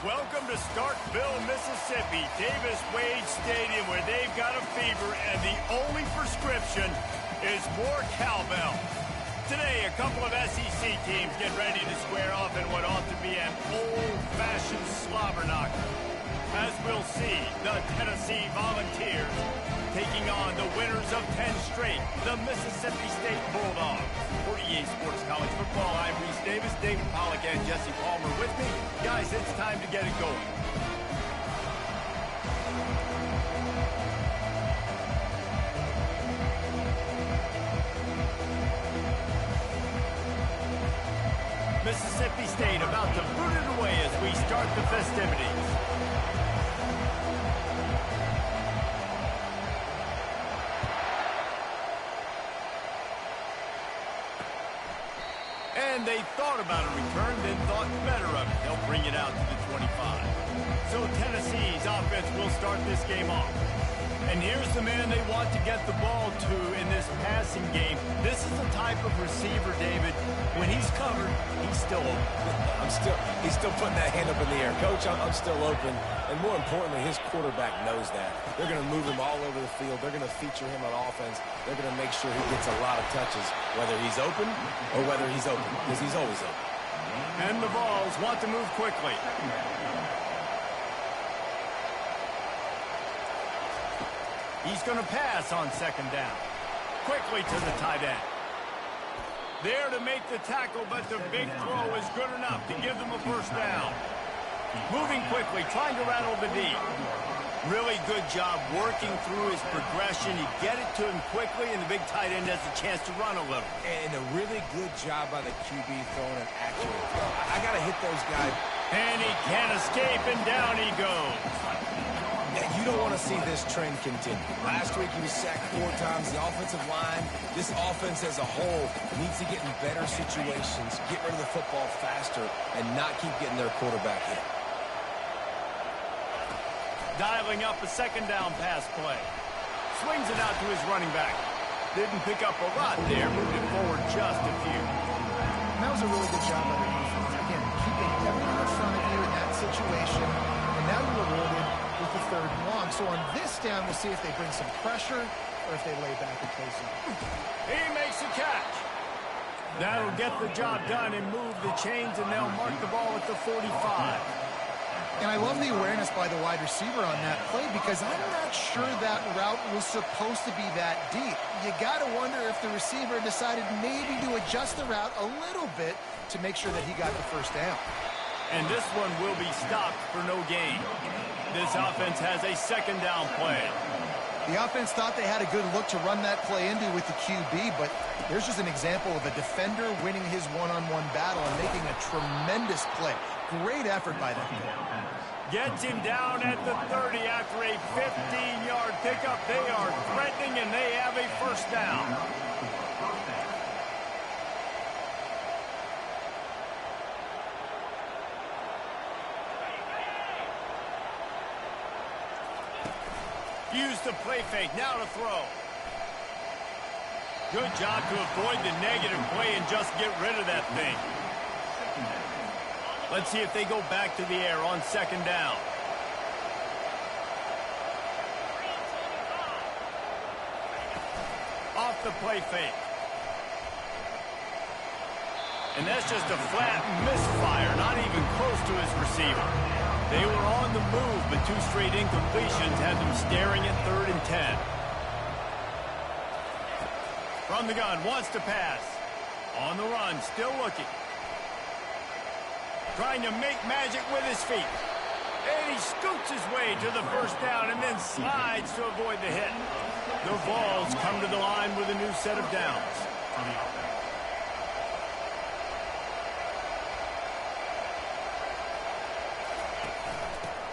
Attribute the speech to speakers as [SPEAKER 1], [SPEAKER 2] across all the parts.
[SPEAKER 1] Welcome to Starkville, Mississippi, Davis Wade Stadium, where they've got a fever, and the only prescription is more cowbell. Today, a couple of SEC teams get ready to square off in what ought to be an old-fashioned slobber knocker. As we'll see, the Tennessee Volunteers taking on the winners of 10 straight, the Mississippi State Bulldogs. For EA Sports College Football, I'm Reese Davis, David Pollack, and Jesse Palmer with me. Guys, it's time to get it going. Mississippi State about to boot it away as we start the festivities. And they thought about a return, then thought better of it. They'll bring it out to the 25. So Tennessee's offense will start this game off. And here's the man they want to get the ball to in this passing game. This is the type of receiver, David, when he's covered, he's still open.
[SPEAKER 2] He's still putting that hand up in the air. Coach, I'm still open. And more importantly, his quarterback knows that. They're going to move him all over the field. They're going to feature him on offense. They're going to make sure he gets a lot of touches, whether he's open or whether he's open, because he's always open.
[SPEAKER 1] And the Vols want to move quickly. He's going to pass on second down. Quickly to the tight end. There to make the tackle, but the big throw is good enough to give them a first down. Moving quickly, trying to rattle the D. Really good job working through his progression. You get it to him quickly, and the big tight end has a chance to run a little.
[SPEAKER 2] And a really good job by the QB throwing an accurate throw. I got to hit those guys.
[SPEAKER 1] And he can't escape, and down he goes.
[SPEAKER 2] You don't want to see this trend continue. Last week he was sacked 4 times. The offensive line, this offense as a whole, needs to get in better situations, get rid of the football faster, and not keep getting their quarterback hit.
[SPEAKER 1] Dialing up a second down pass play. Swings it out to his running back. Didn't pick up a lot there, moved it forward just a few.
[SPEAKER 3] And that was a really good job by the defense. Again, keeping everything in front of you in that situation, and now you're rewarded with the 3rd and long. So on this down, we'll see if they bring some pressure or if they lay back and play some.
[SPEAKER 1] He makes a catch. That'll get the job done and move the chains, and they'll mark the ball at the 45.
[SPEAKER 3] And I love the awareness by the wide receiver on that play, because I'm not sure that route was supposed to be that deep. You got to wonder if the receiver decided maybe to adjust the route a little bit to make sure that he got the first down.
[SPEAKER 1] And this one will be stopped for no gain. This offense has a second down play.
[SPEAKER 3] The offense thought they had a good look to run that play into with the QB, but there's just an example of a defender winning his one-on-one battle and making a tremendous play. Great effort by them.
[SPEAKER 1] Gets him down at the 30 after a 15-yard pickup. They are threatening, and they have a first down. Use the play fake, now to throw. Good job to avoid the negative play and just get rid of that thing. Let's see if they go back to the air on second down. Off the play fake. And that's just a flat misfire, not even close to his receiver. They were on the move, but 2 straight incompletions had them staring at 3rd and 10. From the gun, wants to pass. On the run, still looking. Trying to make magic with his feet. And he scoots his way to the first down and then slides to avoid the hit. The Vols come to the line with a new set of downs.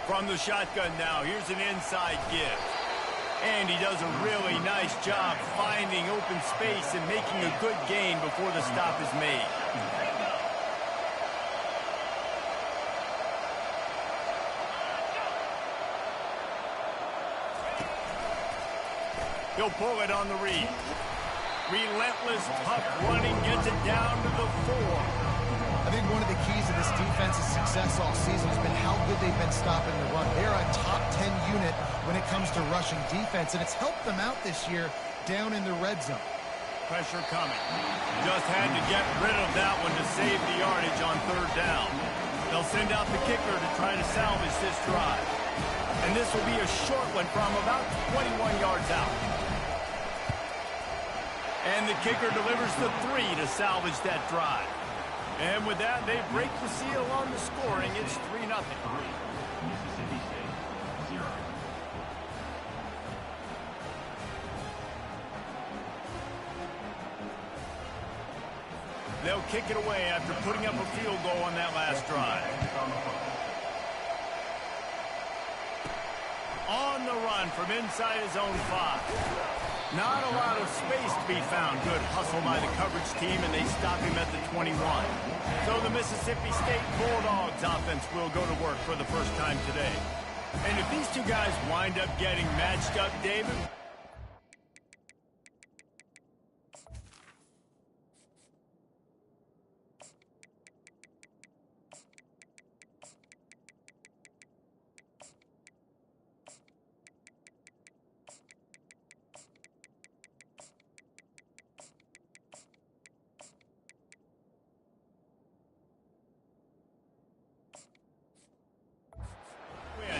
[SPEAKER 1] From the shotgun now, here's an inside give. And he does a really nice job finding open space and making a good gain before the stop is made. He'll pull it on the read. Relentless, tough running, gets it down to the 4.
[SPEAKER 3] I think one of the keys to this defense's success success all season has been how good they've been stopping the run. They're a top 10 unit when it comes to rushing defense, and it's helped them out this year down in the red zone.
[SPEAKER 1] Pressure coming. Just had to get rid of that one to save the yardage on third down. They'll send out the kicker to try to salvage this drive. And this will be a short one from about 21 yards out. And the kicker delivers the 3 to salvage that drive. And with that, they break the seal on the scoring. It's 3-0. They'll kick it away after putting up a field goal on that last drive. On the run from inside his own 5. Not a lot of space to be found. Good hustle by the coverage team, and they stop him at the 21. So the Mississippi State Bulldogs offense will go to work for the first time today. And if these two guys wind up getting matched up, David...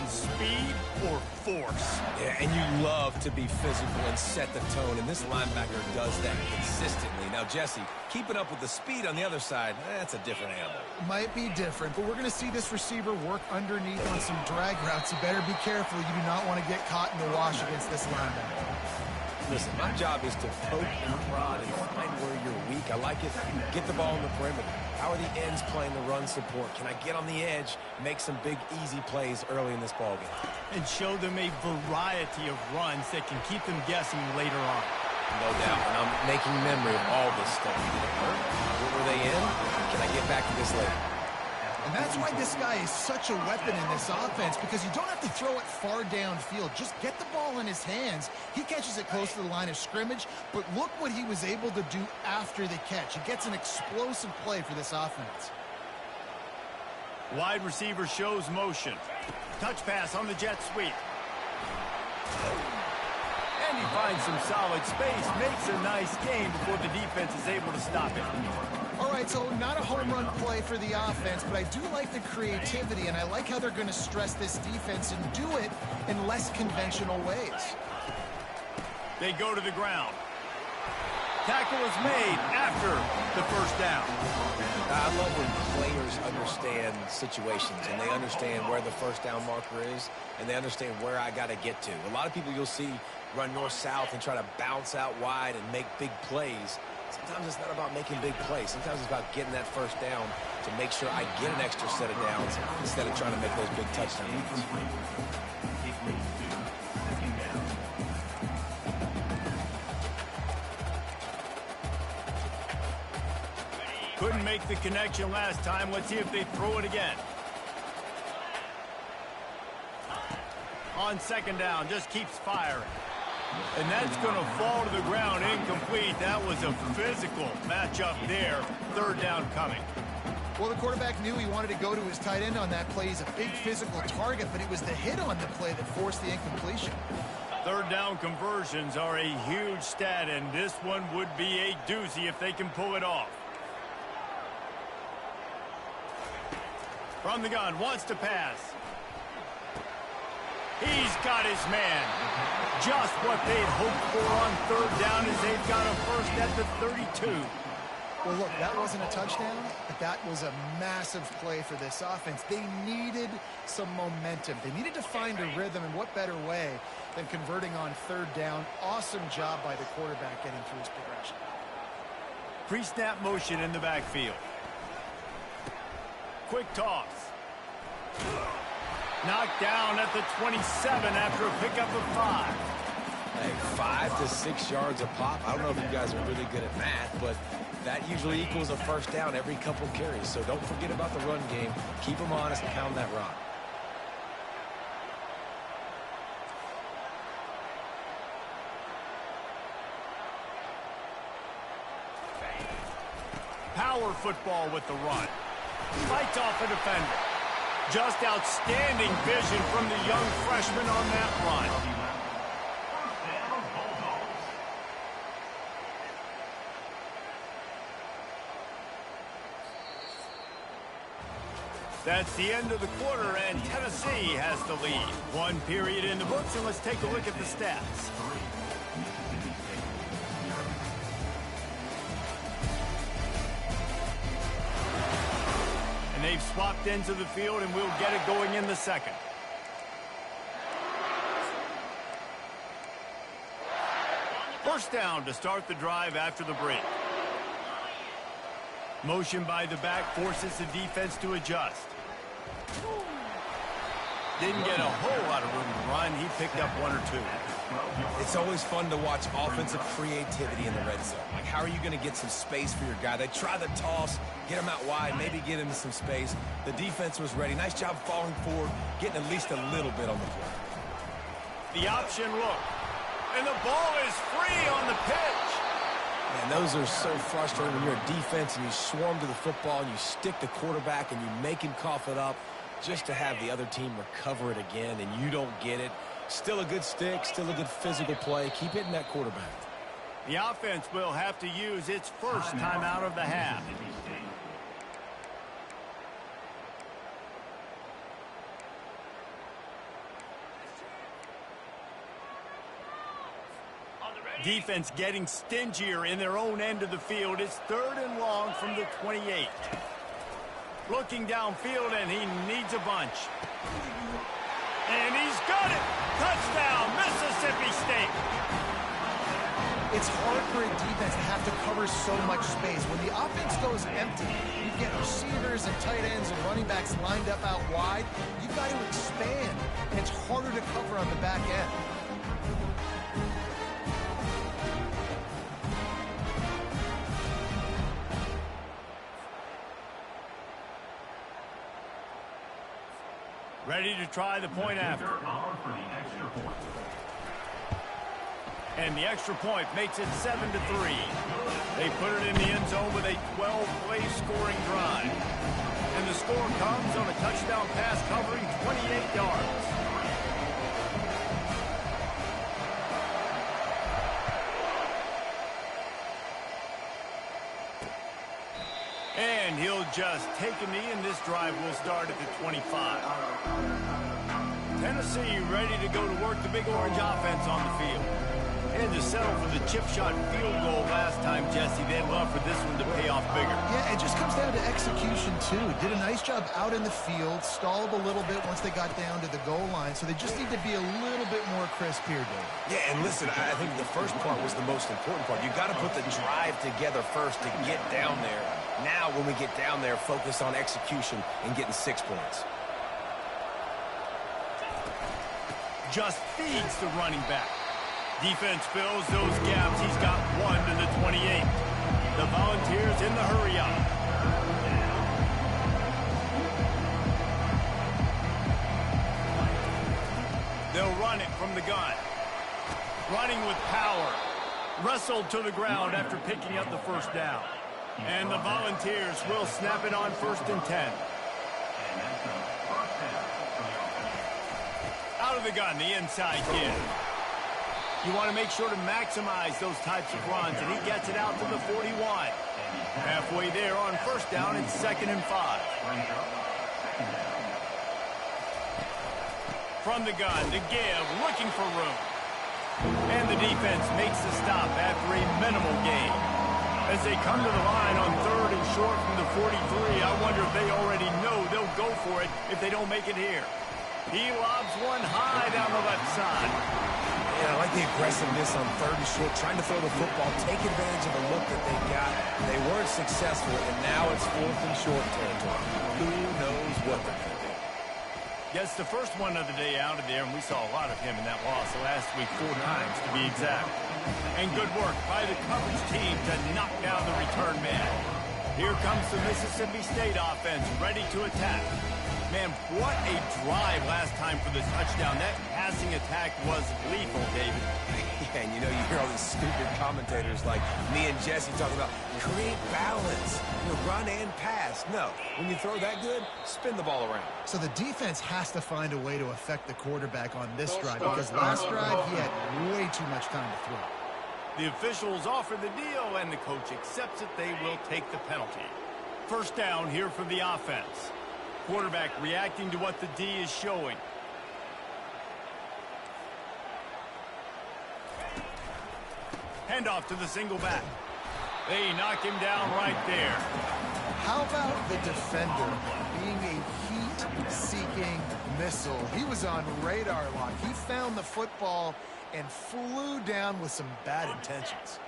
[SPEAKER 1] speed or force.
[SPEAKER 2] Yeah, and you love to be physical and set the tone, and this linebacker does that consistently. Now, Jesse, keeping up with the speed on the other side, that's a different animal.
[SPEAKER 3] Might be different, but we're going to see this receiver work underneath on some drag routes. You better be careful. You do not want to get caught in the wash against this linebacker.
[SPEAKER 2] Listen, my job is to poke and prod and find where you're weak. I like it. Get the ball in the perimeter. How are the ends playing the run support? Can I get on the edge, make some big, easy plays early in this ballgame?
[SPEAKER 1] And show them a variety of runs that can keep them guessing later on.
[SPEAKER 2] No doubt, and I'm making memory of all this stuff. Did it hurt? What were they in? Can I get back to this later?
[SPEAKER 3] And that's why this guy is such a weapon in this offense, because you don't have to throw it far downfield. Just get the ball in his hands. He catches it close to the line of scrimmage, but look what he was able to do after the catch. He gets an explosive play for this offense.
[SPEAKER 1] Wide receiver shows motion. Touch pass on the jet sweep. And he finds some solid space, makes a nice gain before the defense is able to stop it.
[SPEAKER 3] All right, so not a home run play for the offense, but I do like the creativity, and I like how they're going to stress this defense and do it in less conventional ways.
[SPEAKER 1] They go to the ground. Tackle is made after the first down.
[SPEAKER 2] I love when players understand situations, and they understand where the first down marker is, and they understand where I got to get to. A lot of people you'll see run north-south and try to bounce out wide and make big plays. Sometimes it's not about making big plays. Sometimes it's about getting that first down to make sure I get an extra set of downs instead of trying to make those big touchdown runs.
[SPEAKER 1] Couldn't make the connection last time. Let's see if they throw it again. On second down, just keeps firing. And that's going to fall to the ground incomplete. That was a physical matchup there. Third down coming.
[SPEAKER 3] Well, the quarterback knew he wanted to go to his tight end on that play. He's a big physical target, but it was the hit on the play that forced the incompletion.
[SPEAKER 1] Third down conversions are a huge stat, and this one would be a doozy if they can pull it off. From the gun, wants to pass. He's got his man. Just what they'd hoped for on third down as they've got a first at the 32.
[SPEAKER 3] Well, look, that wasn't a touchdown, but that was a massive play for this offense. They needed some momentum. They needed to find a rhythm, and what better way than converting on third down. Awesome job by the quarterback getting through his progression.
[SPEAKER 1] Pre-snap motion in the backfield. Quick toss. Knocked down at the 27 after a pickup of 5.
[SPEAKER 2] Hey, 5 to 6 yards a pop. I don't know if you guys are really good at math, but that usually equals a first down every couple carries. So don't forget about the run game. Keep them honest and pound that rock.
[SPEAKER 1] Power football with the run. Fights off a defender. Just outstanding vision from the young freshman on that run. That's the end of the quarter, and Tennessee has the lead. One period in the books, and let's take a look at the stats. And they've swapped into the field, and we'll get it going in the second. First down to start the drive after the break. Motion by the back forces the defense to adjust. Didn't get a whole lot of room to run. He picked up one or two.
[SPEAKER 2] It's always fun to watch offensive creativity in the red zone. Like, how are you going to get some space for your guy? They try the toss, get him out wide, maybe get into some space. The defense was ready. Nice job falling forward, getting at least a little bit on the play.
[SPEAKER 1] The option look. And the ball is free on the pitch.
[SPEAKER 2] Man, those are so frustrating when you're a defense and you swarm to the football and you stick the quarterback and you make him cough it up just to have the other team recover it again and you don't get it. Still a good stick, still a good physical play. Keep hitting that quarterback.
[SPEAKER 1] The offense will have to use its first time out of the half. Defense getting stingier in their own end of the field. It's 3rd and long from the 28. Looking downfield, and he needs a bunch. And he's got it! Touchdown, Mississippi State!
[SPEAKER 3] It's hard for a defense to have to cover so much space. When the offense goes empty, you get receivers and tight ends and running backs lined up out wide. You've got to expand, and it's harder to cover on the back end.
[SPEAKER 1] Ready to try the point after. And the extra point makes it 7-3. They put it in the end zone with a 12-play scoring drive. And the score comes on a touchdown pass covering 28 yards. And he'll just take a knee, and this drive will start at the 25. Tennessee ready to go to work the Big Orange offense on the field. And to settle for the chip shot field goal last time, Jesse, they'd love for this one to pay off bigger.
[SPEAKER 3] Yeah, it just comes down to execution, too. Did a nice job out in the field, stalled a little bit once they got down to the goal line, so they just need to be a little bit more crisp here, Dave.
[SPEAKER 2] Yeah, and listen, I think the first part was the most important part. You got to put the drive together first to get down there. Now, when we get down there, focus on execution and getting 6 points.
[SPEAKER 1] Just feeds the running back. Defense fills those gaps. He's got one to the 28. The Volunteers in the hurry up. They'll run it from the gun. Running with power. Wrestled to the ground after picking up the first down. And the Volunteers will snap it on 1st and 10. Out of the gun, the inside kid. You want to make sure to maximize those types of runs, and he gets it out to the 41. Halfway there on 1st down and 2nd and 5. From the gun, the give, looking for room. And the defense makes the stop after a minimal gain. As they come to the line on 3rd and short from the 43, I wonder if they already know they'll go for it if they don't make it here. He lobs one high down the left side.
[SPEAKER 2] Yeah, I like the aggressiveness on 3rd and short, trying to throw the football, take advantage of the look that they got. They weren't successful, and now it's 4th and short territory. Who knows what they're going to do?
[SPEAKER 1] Yes, the first one of the day out of there, and we saw a lot of him in that loss last week, 4 times to be exact. And good work by the coverage team to knock down the return man. Here comes the Mississippi State offense ready to attack. Man, what a drive last time for the touchdown. That passing attack was lethal, David.
[SPEAKER 2] Yeah, and you know, you hear all these stupid commentators like me and Jesse talking about create balance, run and pass. No, when you throw that good, spin the ball around.
[SPEAKER 3] So the defense has to find a way to affect the quarterback on this drive because last drive he had way too much time to throw.
[SPEAKER 1] The officials offer the deal, and the coach accepts it. They will take the penalty. First down here for the offense. Quarterback reacting to what the D is showing. Handoff to the single back. They knock him down right there.
[SPEAKER 3] How about the defender being a heat-seeking missile? He was on radar lock. He found the football and flew down with some bad intentions.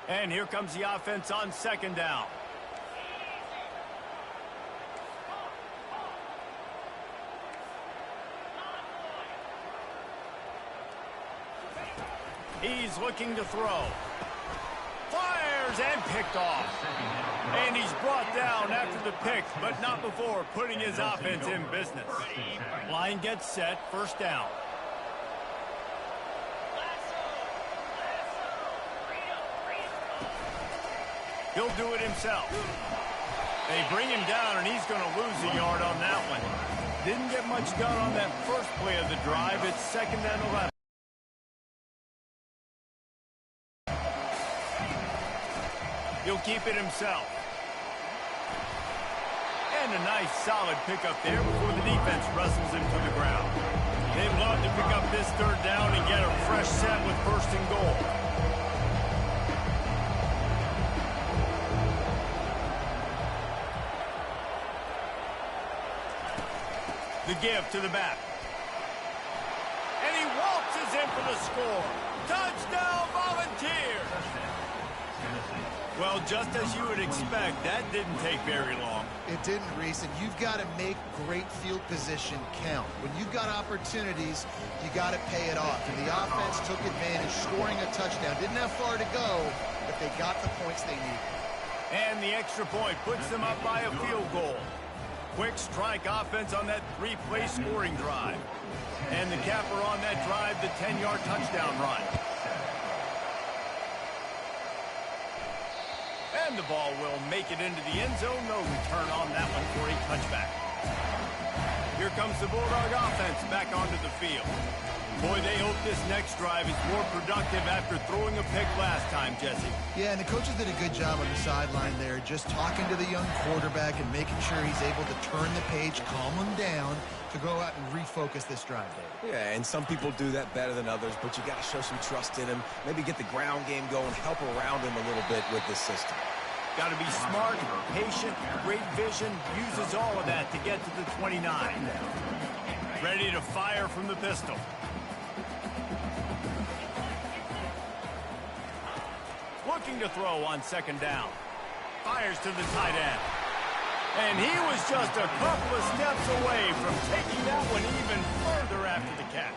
[SPEAKER 1] And here comes the offense on second down. He's looking to throw. Fires and picked off. And he's brought down after the pick, but not before putting his offense in business. Line gets set, first down. He'll do it himself. They bring him down, and he's going to lose a yard on that one. Didn't get much done on that first play of the drive. It's 2nd and 11. He'll keep it himself. And a nice solid pickup there before the defense wrestles him to the ground. They'd love to pick up this third down and get a fresh set with 1st and goal. The give to the back. And he waltzes in for the score. Touchdown, Volunteers! Well, just as you would expect, that didn't take very long.
[SPEAKER 3] It didn't, Reese, and you've got to make great field position count. When you've got opportunities, you got to pay it off. And the offense took advantage, scoring a touchdown. Didn't have far to go, but they got the points they needed.
[SPEAKER 1] And the extra point puts them up by a field goal. Quick strike offense on that 3-play scoring drive. And the capper on that drive, the 10-yard touchdown run. And the ball will make it into the end zone. No return on that one for a touchback. Here comes the Bulldog offense back onto the field. Boy, they hope this next drive is more productive after throwing a pick last time, Jesse.
[SPEAKER 3] Yeah, and the coaches did a good job on the sideline there, just talking to the young quarterback and making sure he's able to turn the page, calm him down, to go out and refocus this drive, David.
[SPEAKER 2] Yeah, and some people do that better than others, but you got to show some trust in him. Maybe get the ground game going, help around him a little bit with this system.
[SPEAKER 1] Got to be smart, patient, great vision, uses all of that to get to the 29. Ready to fire from the pistol. Looking to throw on 2nd down. Fires to the tight end. And he was just a couple of steps away from taking that one even further after the catch.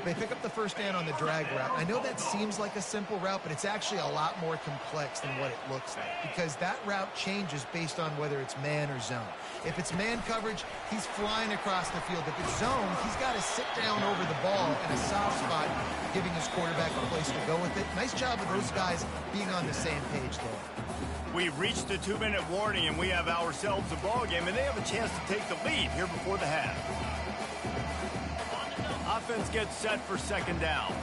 [SPEAKER 3] They pick up the first down on the drag route. I know that seems like a simple route, but it's actually a lot more complex than what it looks like because that route changes based on whether it's man or zone. If it's man coverage, he's flying across the field. If it's zone, he's got to sit down over the ball in a soft spot, giving his quarterback a place to go with it. Nice job of those guys being on the same page there.
[SPEAKER 1] We've reached the 2-minute warning, and we have ourselves a ball game, and they have a chance to take the lead here before the half. Offense gets set for 2nd down.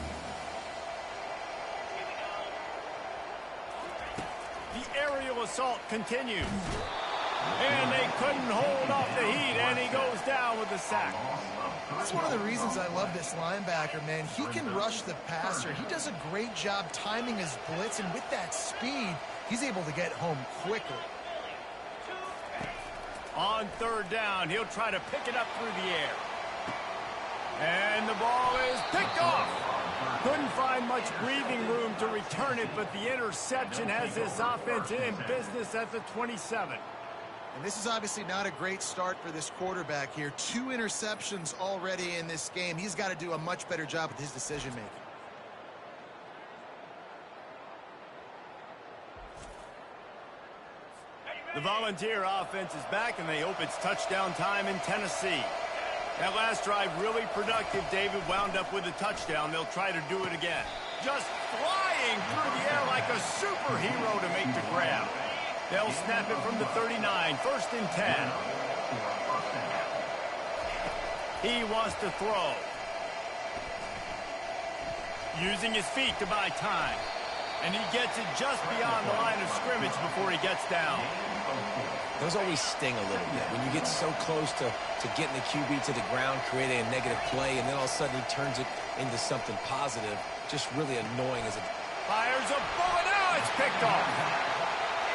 [SPEAKER 1] The aerial assault continues. And they couldn't hold off the heat, and he goes down with a sack.
[SPEAKER 3] That's one of the reasons I love this linebacker, man. He can rush the passer. He does a great job timing his blitz, and with that speed, he's able to get home quickly.
[SPEAKER 1] On 3rd down, he'll try to pick it up through the air. And the ball is picked off. Couldn't find much breathing room to return it, but the interception has this offense in business at the 27.
[SPEAKER 3] And this is obviously not a great start for this quarterback here. 2 interceptions already in this game. He's got to do a much better job with his decision-making.
[SPEAKER 1] The Volunteer offense is back, and they hope it's touchdown time in Tennessee. That last drive really productive. David wound up with a touchdown. They'll try to do it again. Just flying through the air like a superhero to make the grab. They'll snap it from the 39, 1st and 10. He wants to throw. Using his feet to buy time. And he gets it just beyond the line of scrimmage before he gets down.
[SPEAKER 2] Those always sting a little bit. When you get so close to getting the QB to the ground, creating a negative play, and then all of a sudden he turns it into something positive, just really annoying as it...
[SPEAKER 1] Fires a bullet. Now it's picked off.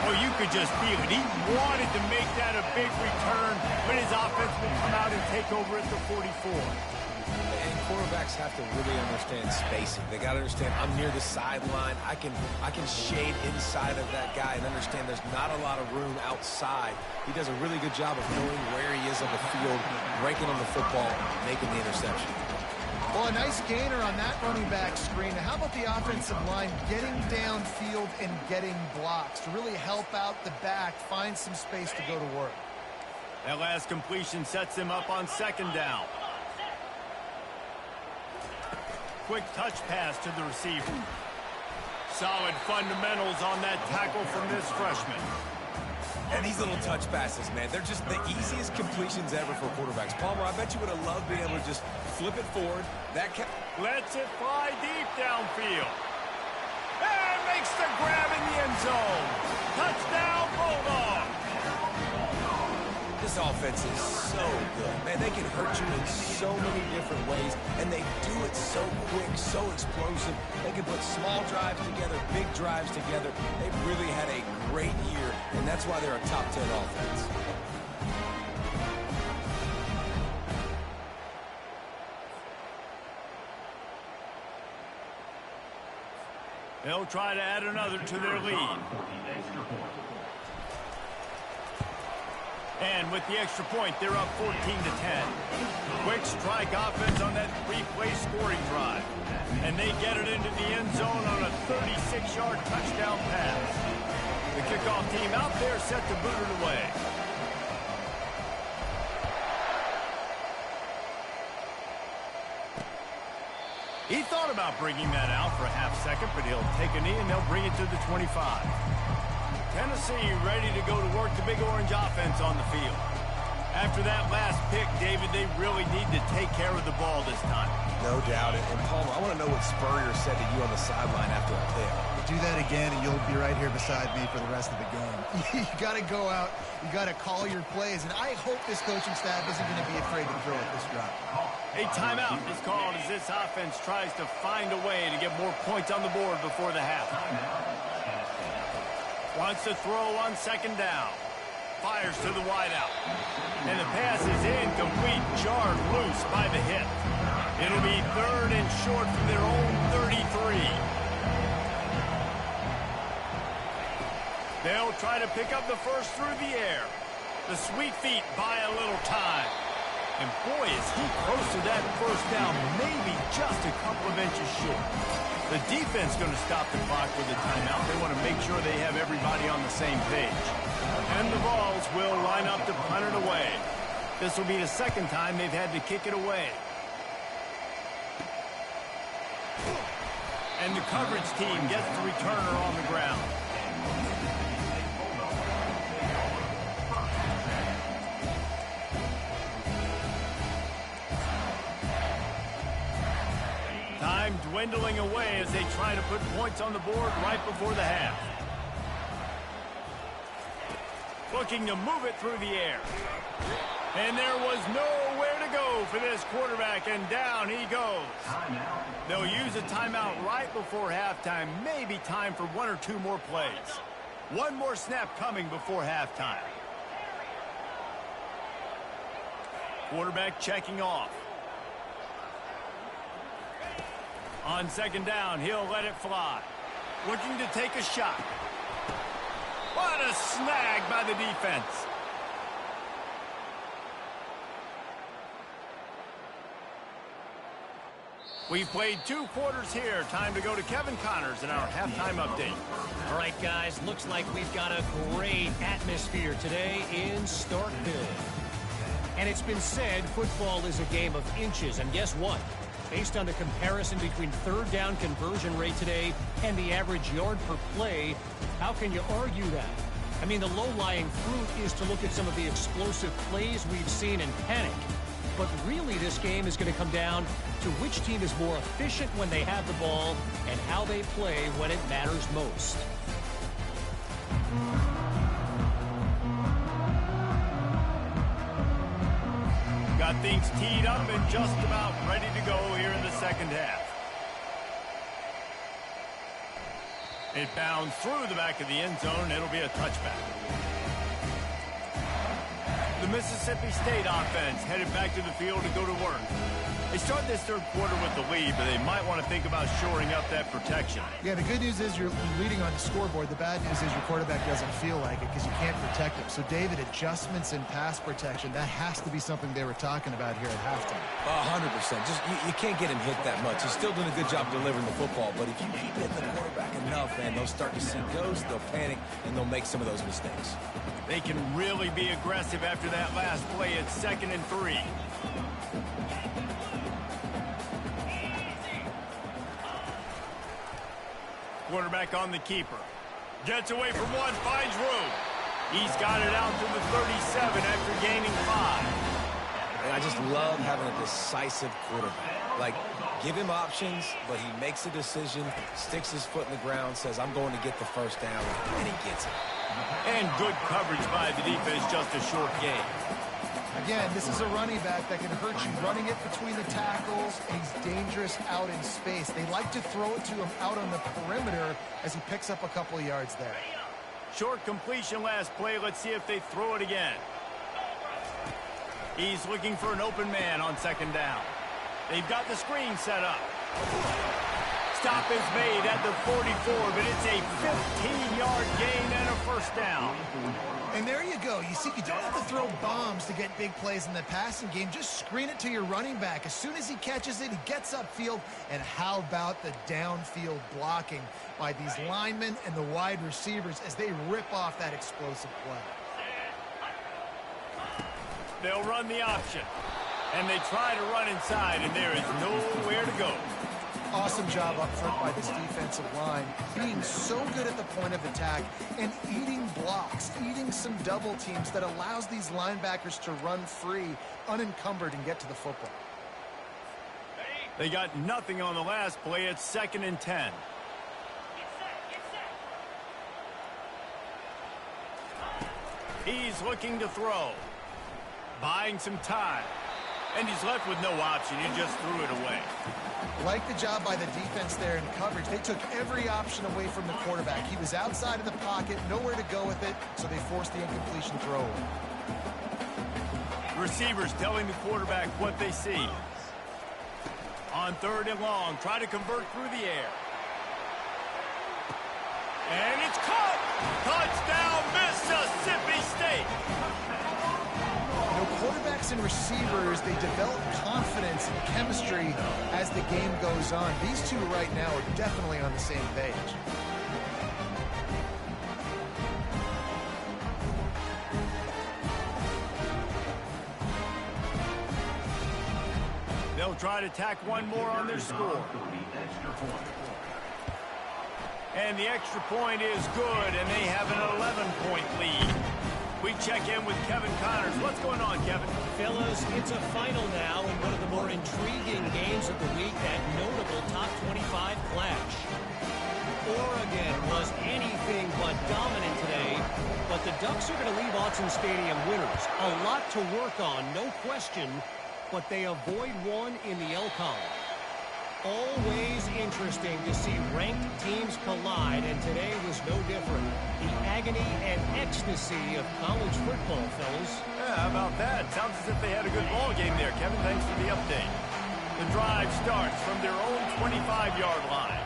[SPEAKER 1] Oh, you could just feel it. He wanted to make that a big return, but his offense will come out and take over at the 44.
[SPEAKER 2] And quarterbacks have to really understand spacing. They got to understand I'm near the sideline. I can shade inside of that guy and understand there's not a lot of room outside. He does a really good job of knowing where he is on the field, breaking on the football, making the interception.
[SPEAKER 3] Well, a nice gainer on that running back screen. How about the offensive line getting downfield and getting blocks to really help out the back, find some space to go to work?
[SPEAKER 1] That last completion sets him up on 2nd down. Quick touch pass to the receiver. Solid fundamentals on that tackle from this freshman.
[SPEAKER 2] And these little touch passes, man, they're just the easiest completions ever for quarterbacks. Palmer, I bet you would have loved being able to just flip it forward. That
[SPEAKER 1] lets it fly deep downfield. And makes the grab in the end zone. Touchdown, Bulldogs.
[SPEAKER 2] This offense is so good. Man, they can hurt you in so many different ways, and they do it so quick, so explosive. They can put small drives together, big drives together. They've really had a great year, and that's why they're a top 10 offense.
[SPEAKER 1] They'll try to add another to their lead. And with the extra point, they're up 14 to 10. Quick strike offense on that 3-play scoring drive. And they get it into the end zone on a 36-yard touchdown pass. The kickoff team out there set to boot it away. He thought about bringing that out for a half-second, but he'll take a knee and they'll bring it to the 25. Tennessee ready to go to work the Big Orange offense on the field. After that last pick, David, they really need to take care of the ball this time.
[SPEAKER 2] No doubt. And Palmer, I want to know what Spurrier said to you on the sideline after a pick.
[SPEAKER 3] Do that again, and you'll be right here beside me for the rest of the game. You got to go out. You got to call your plays, and I hope this coaching staff isn't going to be afraid to throw at this drop.
[SPEAKER 1] A timeout is called as this offense tries to find a way to get more points on the board before the half. Wants to throw on 2nd down. Fires to the wideout. And the pass is incomplete, jarred loose by the hit. It'll be 3rd and short from their own 33. They'll try to pick up the first through the air. The sweet feet buy a little time. And boy, is he close to that first down, maybe just a couple of inches short. The defense going to stop the clock with a timeout. They want to make sure they have everybody on the same page. And the Vols will line up to punt it away. This will be the 2nd time they've had to kick it away. And the coverage team gets the returner on the ground. Time dwindling away as they try to put points on the board right before the half. Looking to move it through the air. And there was nowhere to go for this quarterback, and down he goes. They'll use a timeout right before halftime. Maybe time for 1 or 2 more plays. One more snap coming before halftime. Quarterback checking off. On 2nd down, he'll let it fly. Looking to take a shot. What a snag by the defense. We've played 2 quarters here. Time to go to Kevin Connors in our halftime update.
[SPEAKER 4] All right, guys, looks like we've got a great atmosphere today in Starkville. And it's been said football is a game of inches. And guess what? Based on the comparison between third down conversion rate today and the average yard per play, how can you argue that? I mean, the low-lying fruit is to look at some of the explosive plays we've seen and panic. But really, this game is going to come down to which team is more efficient when they have the ball and how they play when it matters most.
[SPEAKER 1] Got things teed up and just about ready to go here in the second half. It bounds through the back of the end zone. It'll be a touchback. The Mississippi State offense headed back to the field to go to work. They start this third quarter with the lead, but they might want to think about shoring up that protection.
[SPEAKER 3] Yeah, the good news is you're leading on the scoreboard. The bad news is your quarterback doesn't feel like it because you can't protect him. So, David, adjustments in pass protection, that has to be something they were talking about here at halftime.
[SPEAKER 2] 100%. Just you can't get him hit that much. He's still doing a good job delivering the football, but if you keep hitting the quarterback enough, man, they'll start to see ghosts, they'll panic, and they'll make some of those mistakes.
[SPEAKER 1] They can really be aggressive after that last play at 2nd and 3. Quarterback on the keeper. Gets away from one, finds room. He's got it out to the 37 after gaining 5.
[SPEAKER 2] And I just love having a decisive quarterback. Like, give him options, but he makes a decision, sticks his foot in the ground, says, I'm going to get the first down, and he gets it.
[SPEAKER 1] And good coverage by the defense, just a short gain.
[SPEAKER 3] Again, this is a running back that can hurt you running it between the tackles, and he's dangerous out in space. They like to throw it to him out on the perimeter as he picks up a couple of yards there.
[SPEAKER 1] Short completion last play. Let's see if they throw it again. He's looking for an open man on 2nd down. They've got the screen set up. Stop is made at the 44, but it's a 15-yard gain and a first down.
[SPEAKER 3] And there you go. You see, you don't have to throw bombs to get big plays in the passing game. Just screen it to your running back. As soon as he catches it, he gets upfield. And how about the downfield blocking by these linemen and the wide receivers as they rip off that explosive play?
[SPEAKER 1] They'll run the option. And they try to run inside, and there is nowhere to go.
[SPEAKER 3] Awesome job up front by this defensive line, being so good at the point of attack and eating blocks, eating some double teams that allows these linebackers to run free, unencumbered, and get to the football.
[SPEAKER 1] They got nothing on the last play. It's 2nd and 10. He's looking to throw. Buying some time. And he's left with no option. He just threw it away.
[SPEAKER 3] Like the job by the defense there in coverage. They took every option away from the quarterback. He was outside of the pocket, nowhere to go with it, so they forced the incompletion throw.
[SPEAKER 1] Receivers telling the quarterback what they see. On 3rd and long, try to convert through the air. And it's caught! Touchdown, Mississippi State!
[SPEAKER 3] You know, quarterbacks and receivers, they develop confidence and chemistry as the game goes on. These two right now are definitely on the same page.
[SPEAKER 1] They'll try to tack one more on their score. And the extra point is good, and they have an 11-point lead. We check in with Kevin Connors. What's going on, Kevin?
[SPEAKER 4] Fellas, it's a final now in one of the more intriguing games of the week, that notable top 25 clash. Oregon was anything but dominant today, but the Ducks are going to leave Autzen Stadium winners. A lot to work on, no question, but they avoid one in the L-Con. Always interesting to see ranked teams collide, and today was no different. The agony and ecstasy of college football, fellas.
[SPEAKER 1] Yeah, how about that? Sounds as if they had a good ball game there, Kevin. Thanks for the update. The drive starts from their own 25-yard line.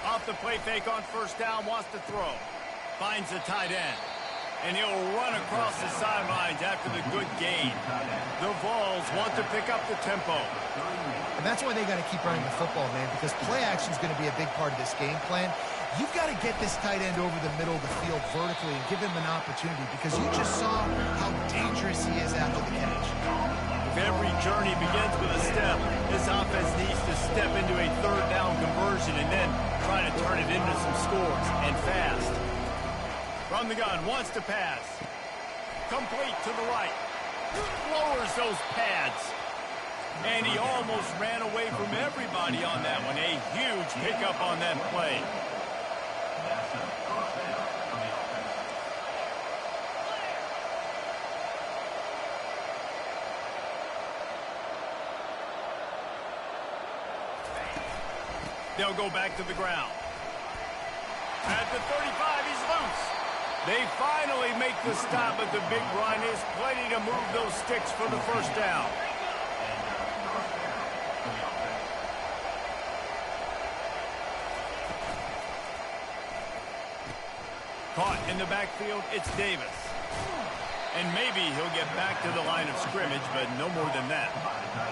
[SPEAKER 1] Off the play fake on 1st down, wants to throw. Finds the tight end. And he'll run across the sidelines after the good gain. The Vols want to pick up the tempo.
[SPEAKER 3] And that's why they got to keep running the football, man, because play action is going to be a big part of this game plan. You've got to get this tight end over the middle of the field vertically and give him an opportunity, because you just saw how dangerous he is after the catch.
[SPEAKER 1] If every journey begins with a step, this offense needs to step into a third down conversion and then try to turn it into some scores, and fast. From the gun, wants to pass. Complete to the right. Lowers those pads. And he almost ran away from everybody on that one. A huge pickup on that play. They'll go back to the ground. At the 35, he's loose. They finally make the stop, but the big run is plenty to move those sticks for the first down. Caught in the backfield, it's Davis. And maybe he'll get back to the line of scrimmage, but no more than that.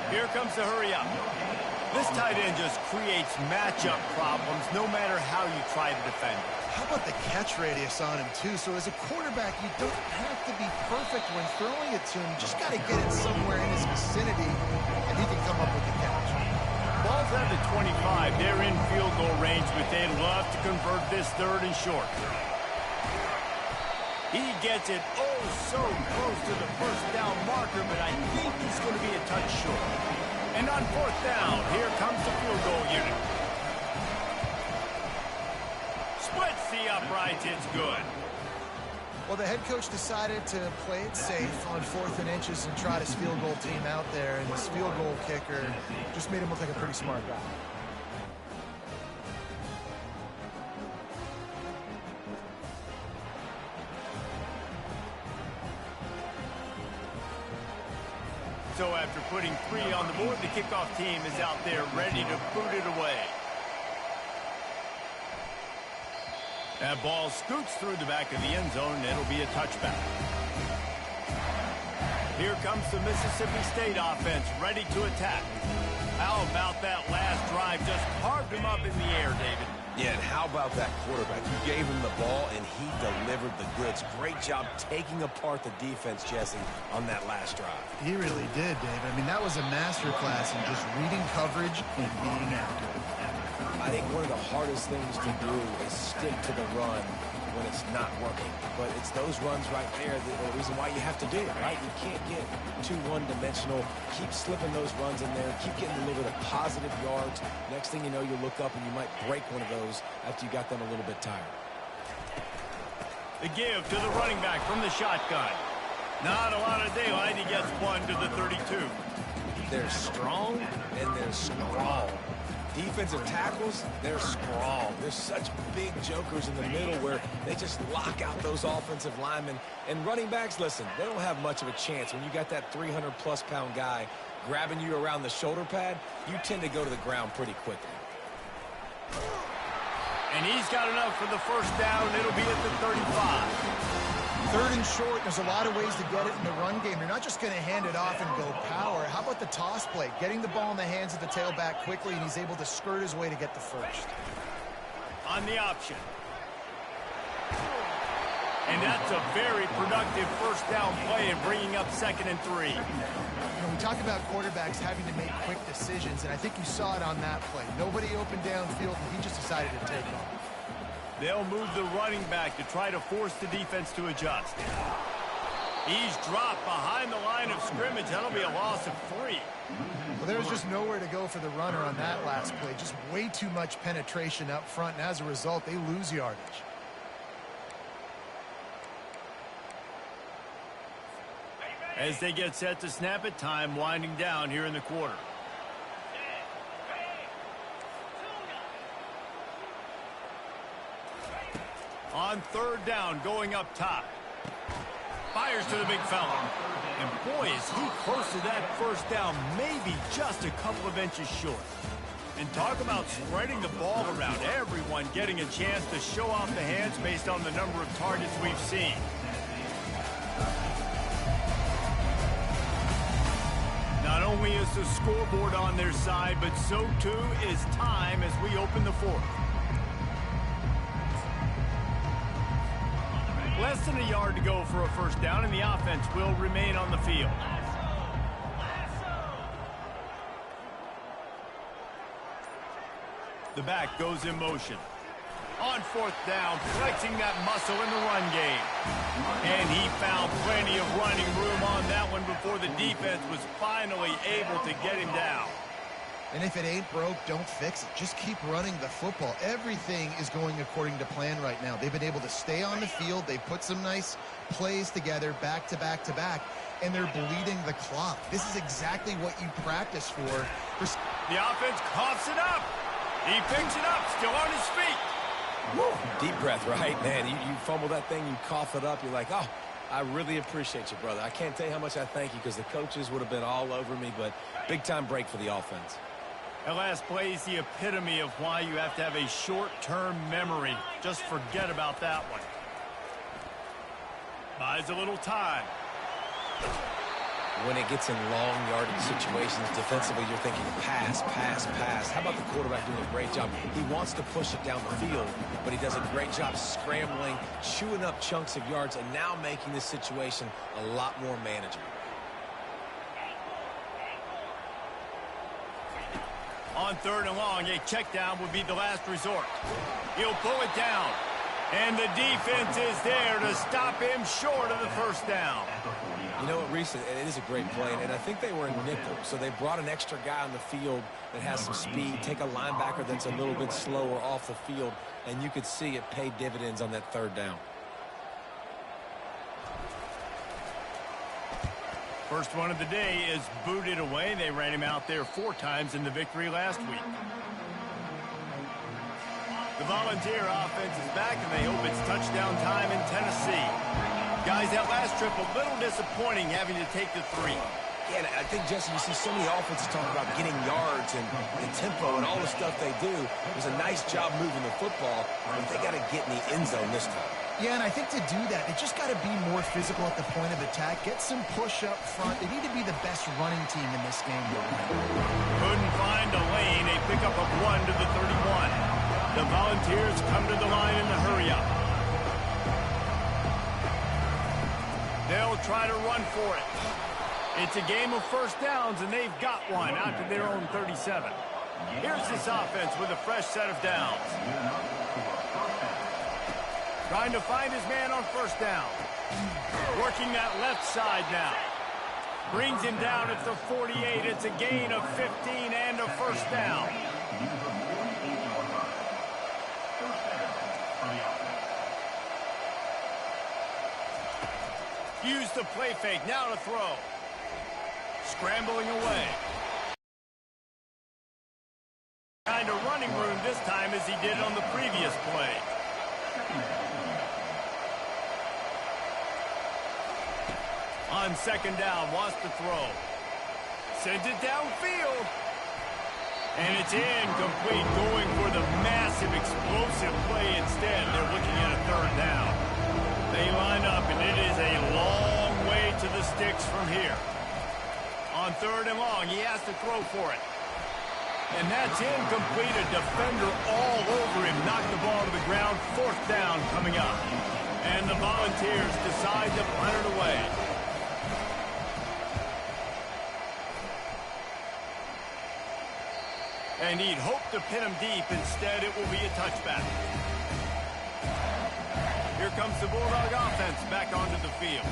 [SPEAKER 1] Here comes the hurry up. This tight end just creates matchup problems no matter how you try to defend it.
[SPEAKER 3] How about the catch radius on him, too? So as a quarterback, you don't have to be perfect when throwing it to him. You just got to get it somewhere in his vicinity, and he can come up with the catch.
[SPEAKER 1] Ball's at the 25. They're in field goal range, but they'd love to convert this third and short. He gets it oh so close to the first down marker, but I think he's going to be a touch short. And on fourth down, here comes the field goal unit. Splits the uprights, it's good.
[SPEAKER 3] Well, the head coach decided to play it safe on 4th and inches and trot his field goal team out there, and his field goal kicker just made him look like a pretty smart guy.
[SPEAKER 1] So after putting 3 on the board, the kickoff team is out there ready to boot it away. That ball scoots through the back of the end zone, and it'll be a touchback. Here comes the Mississippi State offense, ready to attack. How about that last drive? Just carved him up in the air, David.
[SPEAKER 2] Yeah, and how about that quarterback? You gave him the ball, and he delivered the goods. Great job taking apart the defense, Jesse, on that last drive.
[SPEAKER 3] He really did, David. I mean, that was a masterclass in just reading coverage and being accurate.
[SPEAKER 2] I think one of the hardest things to do is stick to the run when it's not working. But it's those runs right there that are the reason why you have to do it, right? You can't get too one-dimensional. Keep slipping those runs in there. Keep getting a little bit of positive yards. Next thing you know, you look up and you might break one of those after you got them a little bit tired.
[SPEAKER 1] The give to the running back from the shotgun. Not a lot of daylight. He gets 1 to the 32.
[SPEAKER 2] They're strong and they're strong. Defensive tackles, they're strong. They're such big jokers in the middle where they just lock out those offensive linemen. And running backs, listen, they don't have much of a chance. When you got that 300-plus pound guy grabbing you around the shoulder pad, you tend to go to the ground pretty quickly.
[SPEAKER 1] And he's got enough for the first down. It'll be at the 35.
[SPEAKER 3] 3rd and short, there's a lot of ways to get it in the run game. You're not just going to hand it off and go power. How about the toss play? Getting the ball in the hands of the tailback quickly, and he's able to skirt his way to get the first.
[SPEAKER 1] On the option. And that's a very productive first down play and bringing up 2nd and 3.
[SPEAKER 3] You know, we talk about quarterbacks having to make quick decisions, and I think you saw it on that play. Nobody opened downfield, and he just decided to take off.
[SPEAKER 1] They'll move the running back to try to force the defense to adjust. He's dropped behind the line of scrimmage. That'll be a loss of 3.
[SPEAKER 3] Well, there was just nowhere to go for the runner on that last play. Just way too much penetration up front, and as a result, they lose yardage.
[SPEAKER 1] As they get set to snap it, time winding down here in the quarter. On 3rd down, going up top. Fires to the big fella. And boy, is he close to that first down, maybe just a couple of inches short. And talk about spreading the ball around, everyone getting a chance to show off the hands based on the number of targets we've seen. only is the scoreboard on their side, but so too is time as we open the fourth. Less than a yard to go for a first down, and the offense will remain on the field. The back goes in motion. On fourth down, flexing that muscle in the run game. And he found plenty of running room on that one before the defense was finally able to get him down.
[SPEAKER 3] And if it ain't broke, don't fix it. Just keep running the football. Everything is going according to plan right now. They've been able to stay on the field. They put some nice plays together back to back to back, and they're bleeding the clock. This is exactly what you practice for.
[SPEAKER 1] The offense coughs it up. He picks it up, still on his feet.
[SPEAKER 2] Woo. Deep breath, right? Man, you fumble that thing, you cough it up, you're like, oh, I really appreciate you, brother. I can't tell you how much I thank you because the coaches would have been all over me, but big-time break for the offense.
[SPEAKER 1] That last play is the epitome of why you have to have a short-term memory. Just forget about that one. Buys a little time.
[SPEAKER 2] When it gets in long yardage situations, defensively, you're thinking pass, pass, pass. How about the quarterback doing a great job? He wants to push it down the field, but he does a great job scrambling, chewing up chunks of yards, and now making this situation a lot more manageable.
[SPEAKER 1] On third and long, a check down would be the last resort. He'll pull it down, and the defense is there to stop him short of the first down.
[SPEAKER 2] You know what, Reese, it is a great play, and I think they were in nickel, so they brought an extra guy on the field that has some speed, take a linebacker that's a little bit slower off the field, and you could see it paid dividends on that third down.
[SPEAKER 1] First one of the day is booted away. They ran him out there 4 times in the victory last week. The Volunteer offense is back, and they hope it's touchdown time in Tennessee. Guys, that last trip a little disappointing having to take the 3.
[SPEAKER 2] Yeah, and I think, Jesse, you see so many offenses talk about getting yards and tempo and all the stuff they do. It was a nice job moving the football, but they got to get in the end zone this time.
[SPEAKER 3] Yeah, and I think to do that, they just got to be more physical at the point of attack, get some push up front. They need to be the best running team in this game.
[SPEAKER 1] Couldn't find a lane. A pickup of 1 to the 31. The Volunteers come to the line in the hurry-up. They'll try to run for it. It's a game of first downs, and they've got one out to their own 37. Here's this offense with a fresh set of downs. Trying to find his man on first down. Working that left side now. Brings him down at the 48. It's a gain of 15 and a first down. Use the play fake, now to throw. Scrambling away. Kind of running room this time as he did on the previous play. On second down, wants to throw. Sends it downfield. And it's incomplete, going for the massive explosive play instead. They're looking at a third down. They line up, and it is a long way to the sticks from here. On third and long, he has to throw for it. And that's incomplete. A defender all over him. Knocked the ball to the ground. Fourth down coming up. And the Volunteers decide to punt it away. And he'd hope to pin him deep. Instead, it will be a touchback. Here comes the Bulldog offense back onto the field.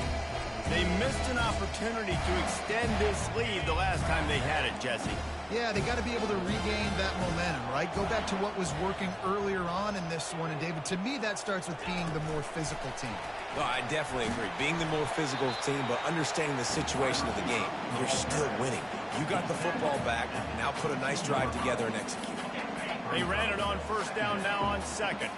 [SPEAKER 1] They missed an opportunity to extend this lead the last time they had it, Jesse.
[SPEAKER 3] Yeah, they got to be able to regain that momentum, right? Go back to what was working earlier on in this one. And, David, to me, that starts with being the more physical team.
[SPEAKER 2] No, I definitely agree. Being the more physical team, but understanding the situation of the game. You're still winning. You got the football back. Now put a nice drive together and execute.
[SPEAKER 1] They ran it on first down, now on second.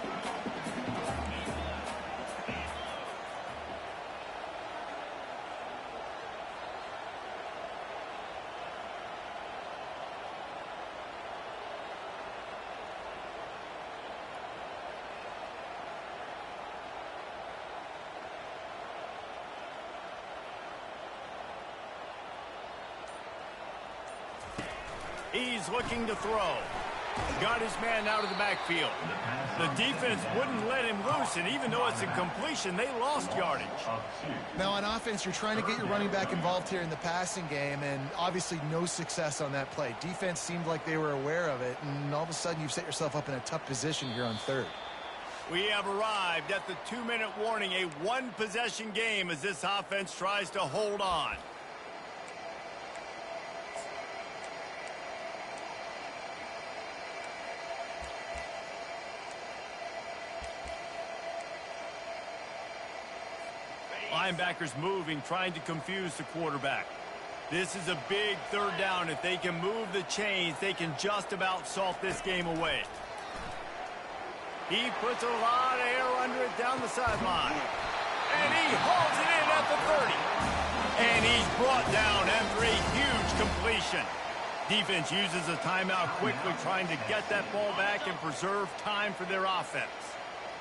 [SPEAKER 1] He's looking to throw. Got his man out of the backfield. The defense wouldn't let him loose, and even though it's a completion, they lost yardage.
[SPEAKER 3] Now, on offense, you're trying to get your running back involved here in the passing game, and obviously no success on that play. Defense seemed like they were aware of it, and all of a sudden you've set yourself up in a tough position here on third.
[SPEAKER 1] We have arrived at the 2-minute warning, a one-possession game as this offense tries to hold on. Linebackers moving, trying to confuse the quarterback. This is a big third down. If they can move the chains, they can just about salt this game away. He puts a lot of air under it down the sideline. And he hauls it in at the 30. And he's brought down after a huge completion. Defense uses a timeout quickly, trying to get that ball back and preserve time for their offense.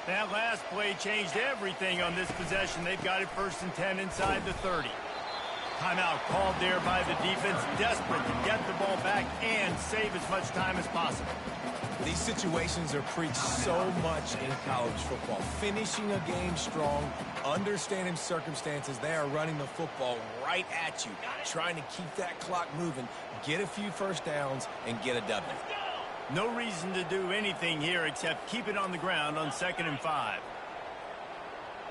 [SPEAKER 1] That last play changed everything on this possession. They've got it 1st and 10 inside the 30. Timeout called there by the defense, desperate to get the ball back and save as much time as possible.
[SPEAKER 2] These situations are preached so much in college football. Finishing a game strong, understanding circumstances. They are running the football right at you, trying to keep that clock moving, get a few first downs, and get a W.
[SPEAKER 1] No reason to do anything here except keep it on the ground on 2nd and 5.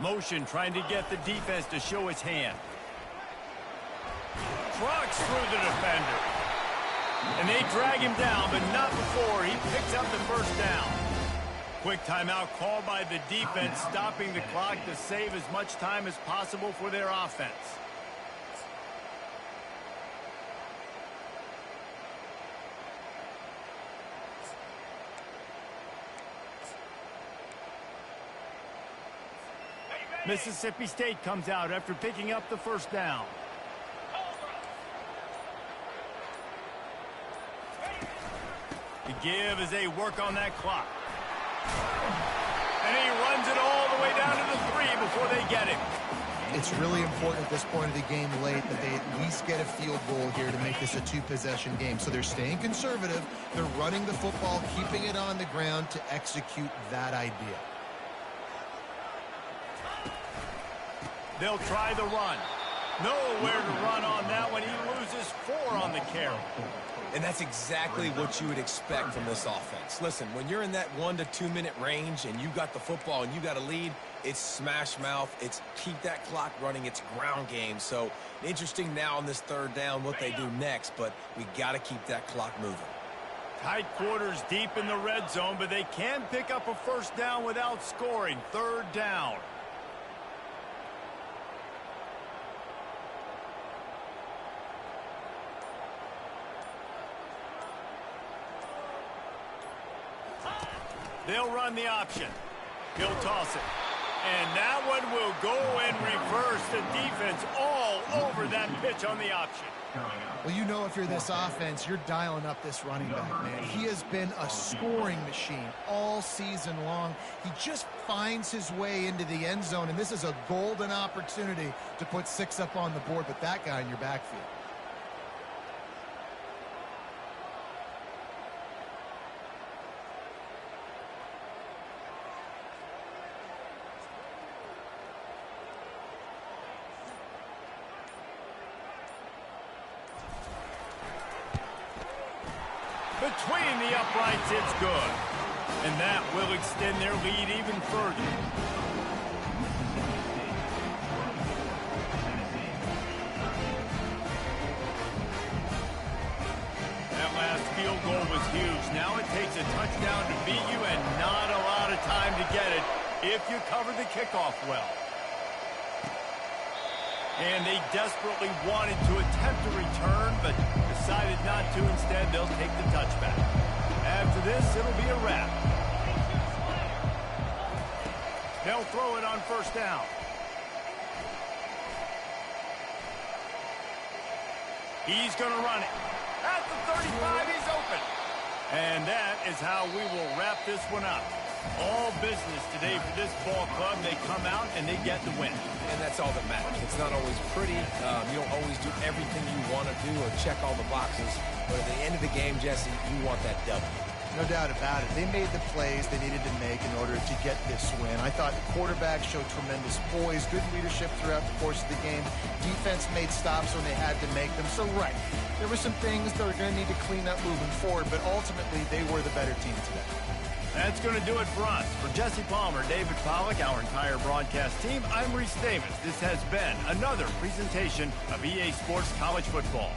[SPEAKER 1] Motion trying to get the defense to show its hand. Trucks through the defender. And they drag him down, but not before he picks up the 1st down. Quick timeout called by the defense, stopping the clock to save as much time as possible for their offense. Mississippi State comes out after picking up the 1st down. The give as they work on that clock. And he runs it all the way down to the 3 before they get him.
[SPEAKER 3] It's really important at this point of the game late that they at least get a field goal here to make this a 2-possession game. So they're staying conservative. They're running the football, keeping it on the ground to execute that idea.
[SPEAKER 1] They'll try the run. Nowhere to run on that one. He loses 4 on the carry.
[SPEAKER 2] And that's exactly what you would expect from this offense. Listen, when you're in that 1 to 2 minute range and you got the football and you got a lead, it's smash mouth. It's keep that clock running. It's ground game. So interesting now on this 3rd down what they do next, but we got to keep that clock moving.
[SPEAKER 1] Tight quarters deep in the red zone, but they can pick up a 1st down without scoring. 3rd down. They'll run the option. He'll toss it. And that one will go and reverse the defense all over that pitch on the option.
[SPEAKER 3] Well, you know if you're this offense, you're dialing up this running back, man. He has been a scoring machine all season long. He just finds his way into the end zone, and this is a golden opportunity to put 6 up on the board with that guy in your backfield.
[SPEAKER 1] Between the uprights, it's good. And that will extend their lead even further. That last field goal was huge. Now it takes a touchdown to beat you and not a lot of time to get it if you cover the kickoff well. And they desperately wanted to attempt a return, but decided not to. Instead, they'll take the touchback. After this, it'll be a wrap. They'll throw it on 1st down. He's going to run it. At the 35, he's open. And that is how we will wrap this one up. All business today for this ball club. They come out and they get the win.
[SPEAKER 2] And that's all that matters. It's not always pretty. You don't always do everything you want to do or check all the boxes. But at the end of the game, Jesse, you want that W.
[SPEAKER 3] No doubt about it. They made the plays they needed to make in order to get this win. I thought the quarterback showed tremendous poise, good leadership throughout the course of the game. Defense made stops when they had to make them. So, right, there were some things that were going to need to clean up moving forward, but ultimately they were the better team today.
[SPEAKER 1] That's going to do it for us. For Jesse Palmer, David Pollack, our entire broadcast team, I'm Reese Davis. This has been another presentation of EA Sports College Football.